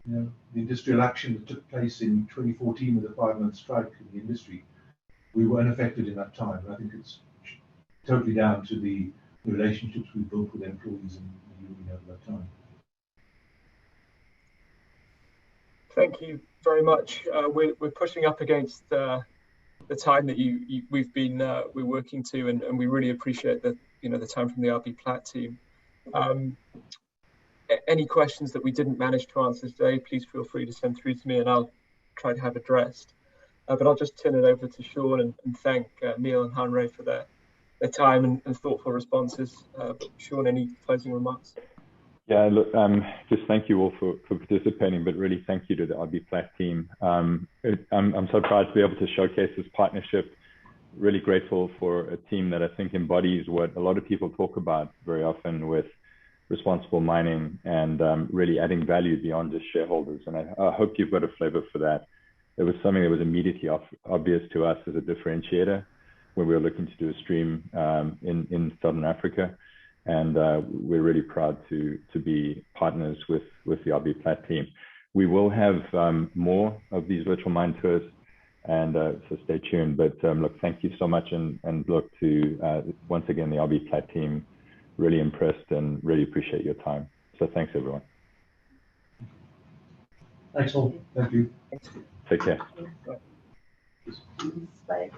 the industrial action that took place in 2014 with the 5-month strike in the industry, we were unaffected in that time. And I think it's totally down to the relationships we built with employees and the union over that time. Thank you very much. We're pushing up against the time that we're working to, and we really appreciate the time from the RBPlat team. Any questions that we didn't manage to answer today, please feel free to send through to me, and I'll try to have addressed. But I'll just turn it over to Sean and thank Neil and Hanre for their time and thoughtful responses. But Sean, any closing remarks? Yeah, look, just thank you all for participating, but really thank you to the RBPlat team. I'm so proud to be able to showcase this partnership. Really grateful for a team that I think embodies what a lot of people talk about very often with responsible mining and really adding value beyond just shareholders. And I hope you've got a flavor for that. It was something that was immediately obvious to us as a differentiator when we were looking to do a stream in Southern Africa. And we're really proud to be partners with the RBPlat team. We will have more of these virtual mine tours, and so stay tuned. But look, thank you so much, and look to, once again, the RBPlat team, really impressed and really appreciate your time. So thanks, everyone. Thanks all. Thank you. Take care. Bye.